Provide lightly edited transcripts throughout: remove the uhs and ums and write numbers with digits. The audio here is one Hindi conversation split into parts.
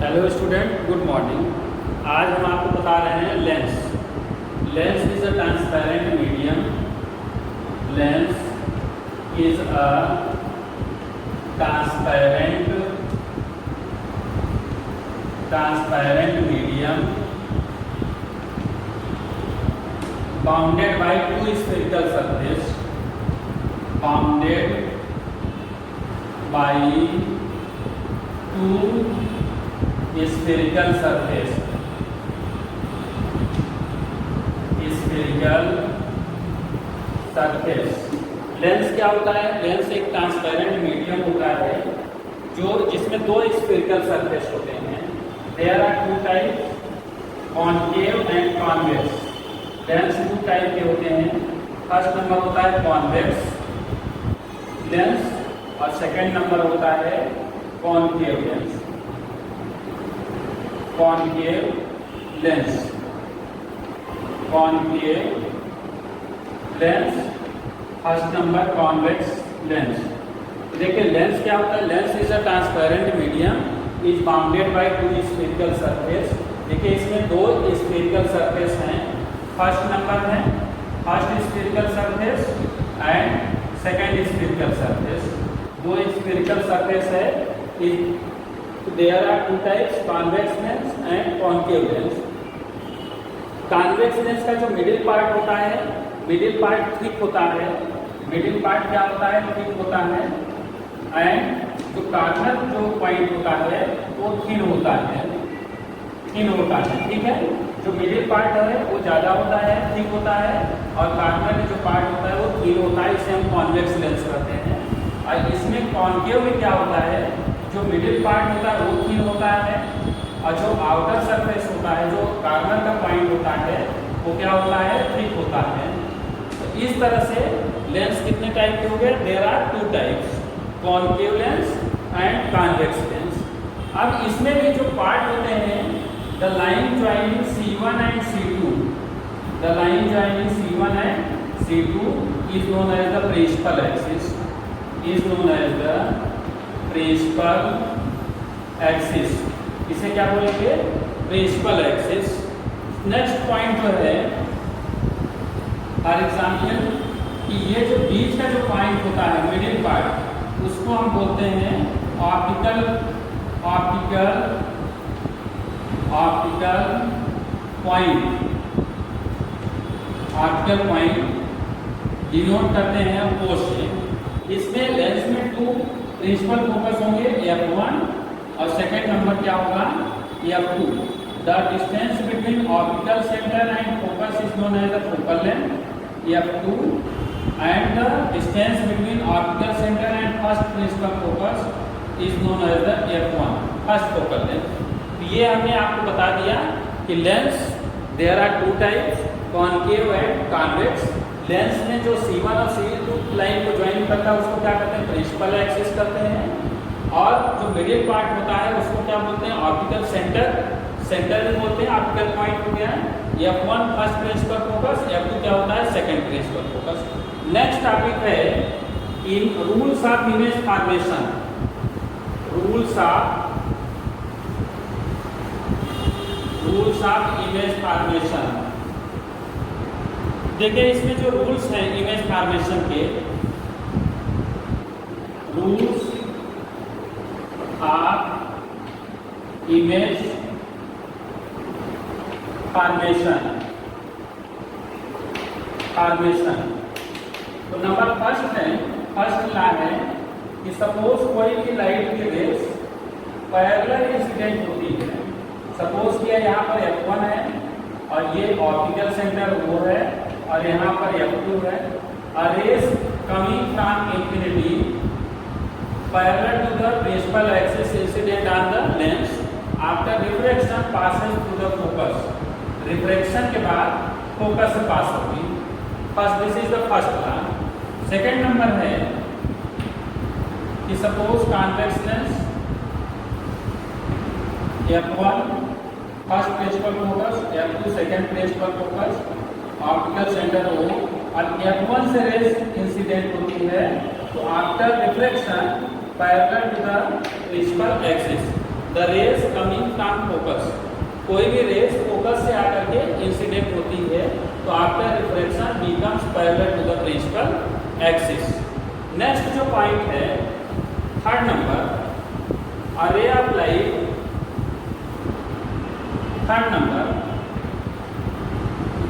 Hello student, good morning. आज हम आपको बता रहे हैं lens. Lens is a transparent medium. Lens is a transparent medium bounded by two spherical surface. Bounded by to spherical surface। spherical surface। Lens क्या होता है? लेंस एक ट्रांसपेरेंट मीडियम होता है जो जिसमें दो स्फेरिकल सरफेस होते हैं। There are two types, concave and convex. Lens two type के होते हैं। फर्स्ट नंबर होता है कॉन्वेक्स लेंस और सेकंड नंबर होता है concave lens. Concave lens, concave lens. First number convex lens. देखिए लेंस क्या होता है? Lens is a transparent medium is bounded by two spherical surface. देखिए इसमें दो स्फेरिकल सरफेस हैं। फर्स्ट नंबर है first spherical surface and second spherical surface. दो स्फेरिकल सरफेस है। There are two types, convex lens and concave lens। Convex lens का जो मिडिल पार्ट होता है, मिडिल पार्ट थिक होता है। मिडिल पार्ट क्या होता है? थिक होता है। एंड जो कार्नर जो पॉइंट होता है वो थिन होता है। थिन होता है, ठीक है। जो मिडिल पार्ट है वो ज़्यादा होता है, थिक होता है, और कार्नर जो पार्ट होता है वो थिन होता है। इसे हम कॉन्वेक्स लेंस कहते हैं। और इसमें कॉन्केव में क्या होता है? जो मिडिल पार्ट होता है वो थिन होता है, और जो आउटर सरफेस होता है, जो कार्नर का पॉइंट होता है, वो क्या होता है? थिक होता है। तो इस तरह से लेंस कितने टाइप के हो गए? There are two types, concave lens and convex lens. अब इसमें भी जो पार्ट होते हैं, the line joining C1 and C2, the line joining C1 and C2 is known as the principal axis, is known as the principal axis. इसे क्या बोलेंगे? Principal axis. नेक्स्ट पॉइंट जो है, फॉर एग्जाम्पल कि ये जो बीच का जो पॉइंट होता है, मिडिल पार्ट, उसको हम बोलते हैं optical point. Optical point denote करते हैं O से। इसमें लेंस में टू प्रिंसिपल फोकस होंगे, F1, और सेकेंड नंबर क्या होगा? F2। The distance between optical centre and focus is known as the focal length, F2, and the distance between optical centre and first principal focus is known as the F1, first focal length. तो ये हमने आपको बता दिया कि lens there are two types, concave and convex. Lens में जो C1 और C2 लाइन को ज्वाइन करता है उसको क्या कहते हैं? प्रिंसिपल एक्सिस कहते हैं। और जो मिडिल पार्ट होता है उसको क्या बोलते हैं? ऑप्टिकल सेंटर, सेंटर भी बोलते हैं। ऑप्टिकल पॉइंट हो गया F1 first principal focus, F2 क्या होता है? Second principal focus. Next topic है इन rules of image formation. Rules of image formation. देखिए इसमें जो रूल्स हैं इमेज फॉर्मेशन के, रूल्स ऑफ इमेज फॉर्मेशन। तो नंबर फर्स्ट ला है कि सपोज कोई भी लाइट की रेस पैरेलल इंसिडेंट होती है। सपोज किया यहाँ पर F1 है और ये ऑप्टिकल सेंटर वो है, और यहाँ पर F2 है। A rays coming from infinity parallel to the principal axis incident on the lens after refraction passes through the focus। Refraction के बाद फोकस से पास होगी। First, this is the first law. Second number है कि suppose convex lens F1 first principal focus, F2 second principal focus, optical centre O, और F1 से रेस इंसिडेंट होती है तो after reflection parallel to the principal axis. The rays coming from focus, कोई भी रेज फोकस से आकर के इंसिडेंट होती है तो after reflection becomes parallel to the principal axis. Next जो पॉइंट है third number, a ray of light. Third number,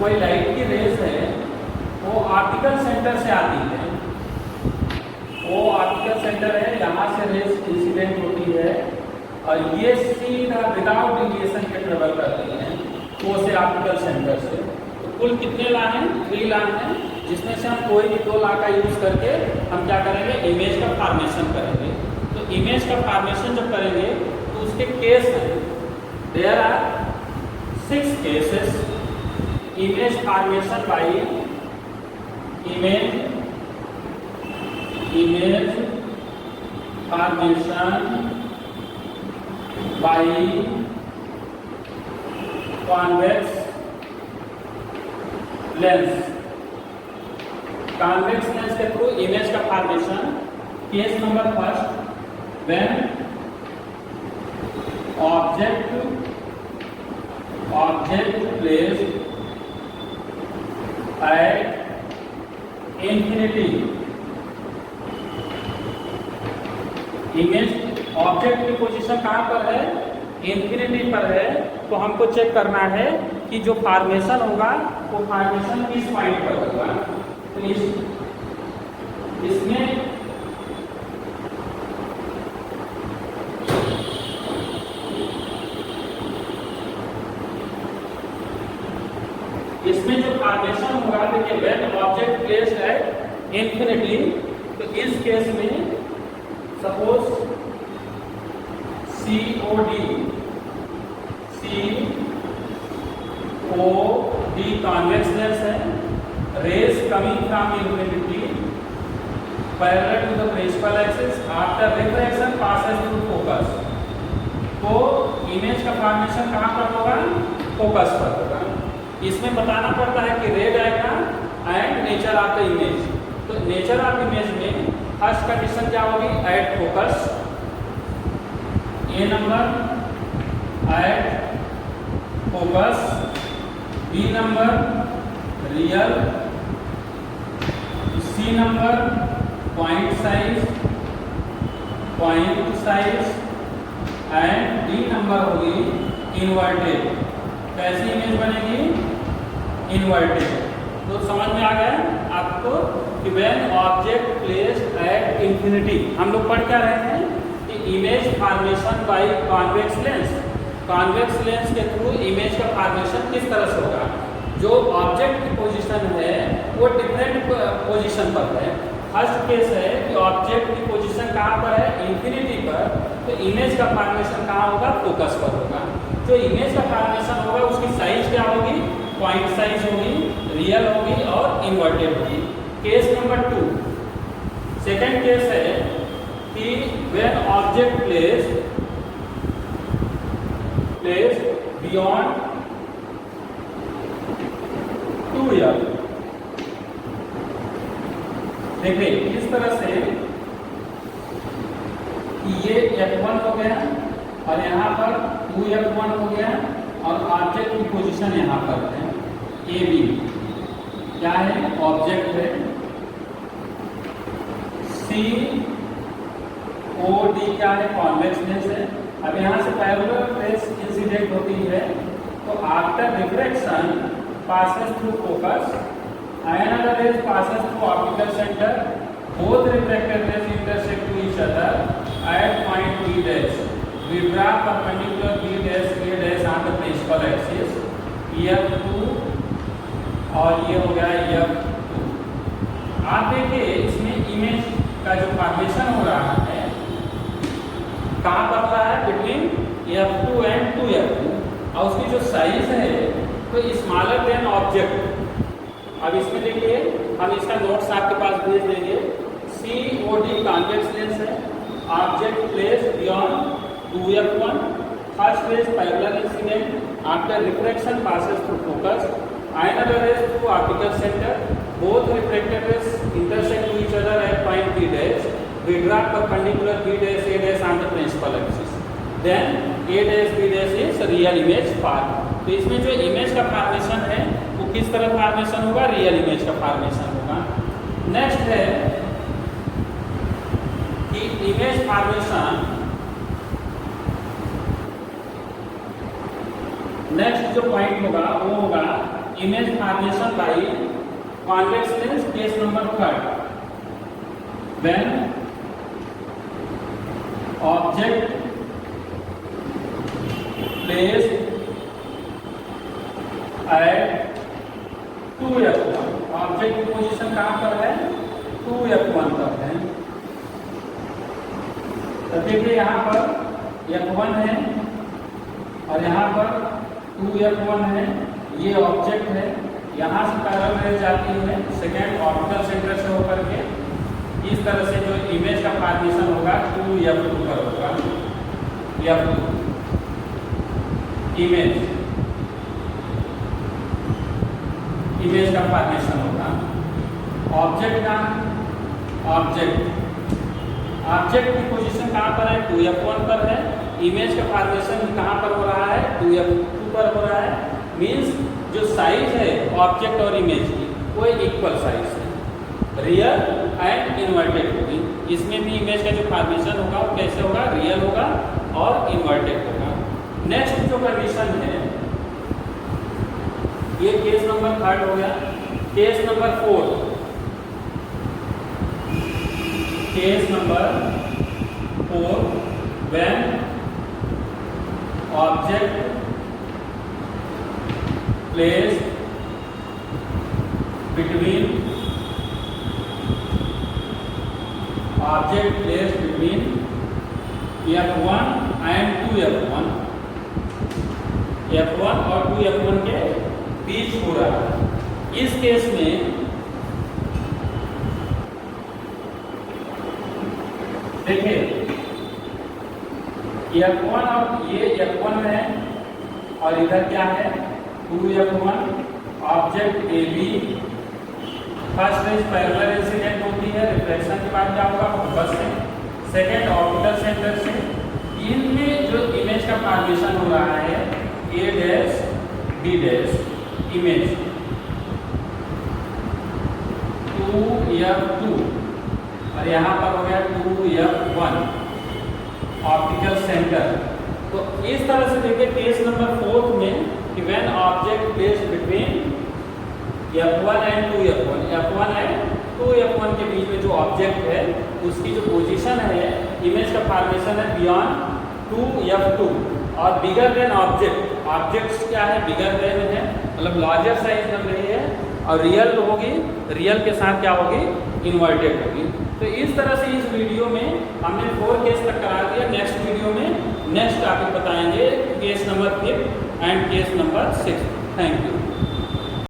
कोई लाइट की रेज है वो ऑप्टिकल सेंटर से आती है, वो ऑप्टिकल सेंटर है, यहाँ से रेज इंसिडेंट होती है और ये सीधा विदाउट डिविएशन के ट्रेवल करती है वो से ऑप्टिकल सेंटर से। तो कुल कितने ला हैं? 3 ला हैं, जिसमें से हम कोई भी 2 ला का यूज करके हम क्या करेंगे? इमेज का फॉर्मेशन करेंगे। तो इमेज का फॉर्मेशन जब करेंगे तो उसके केस हैं, there are 6 cases. Image formation by image formation by convex lens. Convex lens के थ्रू इमेज का formation. Case number first, when object placed at infinity. Image object की पोजीशन कहाँ पर है? इंफिनिटी पर है। तो हमको चेक करना है कि जो फॉर्मेशन होगा वो फॉर्मेशन किस पॉइंट पर होगा। तो इसमें जो फॉर्मेशन होगा, देखिए when object placed at infinity, तो इस केस में सपोज COD कॉन्वेक्स लेंस है, rays coming from infinity parallel to the principal axis after refraction passes through focus. तो इमेज का फॉर्मेशन कहाँ पर होगा? फोकस पर होगा। इसमें बताना पड़ता है कि ray diagram and nature of the image. तो नेचर ऑफ इमेज में फर्स्ट कंडीशन क्या होगी? At focus. A number at focus, B number real, C number point size and D number होगी इन्वर्टेड। कैसी इमेज बनेगी? इन्वर्टेड। तो समझ में आ गया आपको कि when object placed at infinity, हम लोग पढ़ क्या रहे हैं कि image formation by convex lens. Convex lens के थ्रू इमेज का फॉर्मेशन किस तरह से होगा? जो ऑब्जेक्ट की पोजीशन है वो डिफरेंट पोजीशन पर है। फर्स्ट केस है कि ऑब्जेक्ट की पोजीशन कहाँ पर है? इंफिनिटी पर। तो इमेज का फॉर्मेशन कहाँ होगा? फोकस पर होगा। जो इमेज का फॉर्मेशन होगा उसकी साइज क्या होगी? पॉइंट साइज होगी, रियल होगी और इन्वर्टेड होगी। केस नंबर 2, सेकेंड केस है कि when object placed beyond 2L। देखिए इस तरह से ये F1 हो गया और यहाँ पर 2F1 हो गया और ऑब्जेक्ट की पोजीशन यहाँ पर है AB। क्या है? ऑब्जेक्ट है। COD क्या है? कॉन्वेक्स लेंस है। अब यहाँ से पैरेलल रेज इंसिडेंट होती है तो after refraction passes through focus, another rays passes through optical center, both refracted rays intersect to each other at point B dash. We draw perpendicular B dash A dash on the principal axis, F2 और ये हो गया F2। आप देखिए इसमें इमेज का जो फॉर्मेशन हो रहा है कहाँ पर रहा है? बिटवीन F2 एंड 2F2 और उसकी जो साइज है तो स्मॉलर देन ऑब्जेक्ट। अब इसमें देखिए हम इसका नोट्स आपके पास भेज देंगे। COD कॉन्वेक्स लेंस है, object placed beyond 2F1, first raise parallel incident after refraction passes through focus, another rays through optical center, both refracted rays intersect to each other at point B dash. We draw perpendicular B dash A dash on the principal axis. Then A dash B dash is real image form. तो इसमें जो इमेज का फॉर्मेशन है वो किस तरह फॉर्मेशन होगा, रियल इमेज का फॉर्मेशन होगा। नेक्स्ट है कि इमेज फॉर्मेशन, नेक्स्ट जो पॉइंट होगा वो होगा image formation by convex lens, case number 3 when object placed eight 2f1, object की पोजीशन कहां पर है, 2f1 पर है। तो देखिए यहाँ पर f1 है और यहाँ पर 2f1 है, ये ऑब्जेक्ट है, यहाँ से पैरेलल रेज जाती है सेकेंड ऑर्बिटल सेंटर से होकर के, इस तरह से जो इमेज का फॉर्मेशन होगा 2f2 पर होगा। f2 इमेज का फॉर्मेशन होगा। ऑब्जेक्ट का ऑब्जेक्ट की पोजीशन कहाँ पर है, 2f1 पर है। इमेज का फॉर्मेशन कहाँ पर हो रहा है, 2f2 पर हो रहा है। मींस जो साइज है ऑब्जेक्ट और इमेज की वो इक्वल साइज है, रियल एंड इन्वर्टेड होगी। इसमें भी इमेज का जो फॉर्मेशन होगा वो कैसे होगा, रियल होगा और इन्वर्टेड होगा। नेक्स्ट जो कंडीशन है, ये केस नंबर 3 हो गया। Case number 4, case number 4 when object placed between f1 and 2f1, f1 और 2f1 के बीच हो रहा है। इस केस में देखिए f1 और ये f1 है और इधर क्या है 2f1, object AB, first raise parallel incident होती है, रिफ्लेक्शन के बाद क्या होगा फोकस से, सेकेंड ऑर्बिटल सेंटर से। इनमें जो इमेज का फॉर्मेशन हो रहा है A dash B dash image 2f2 और यहाँ पर हो गया 2f1 ऑप्टिकल सेंटर। तो इस तरह से देखिए केस नंबर 4 में कि when object placed between f1 and 2f1, f1 and 2f1 के बीच में जो ऑब्जेक्ट है उसकी जो पोजीशन है, इमेज का फॉर्मेशन है बियॉन्ड 2f2 और बिगर देन ऑब्जेक्ट। ऑब्जेक्ट्स क्या है, बिगर देन है, मतलब लार्जर साइज बन रही है और रियल होगी, रियल के साथ क्या होगी, इन्वर्टेड होगी। तो इस तरह से इस वीडियो में हमने 4 केस तक करा दिया। नेक्स्ट वीडियो में नेक्स्ट टॉपिक बताएंगे, case number 5 and case number 6। Thank you.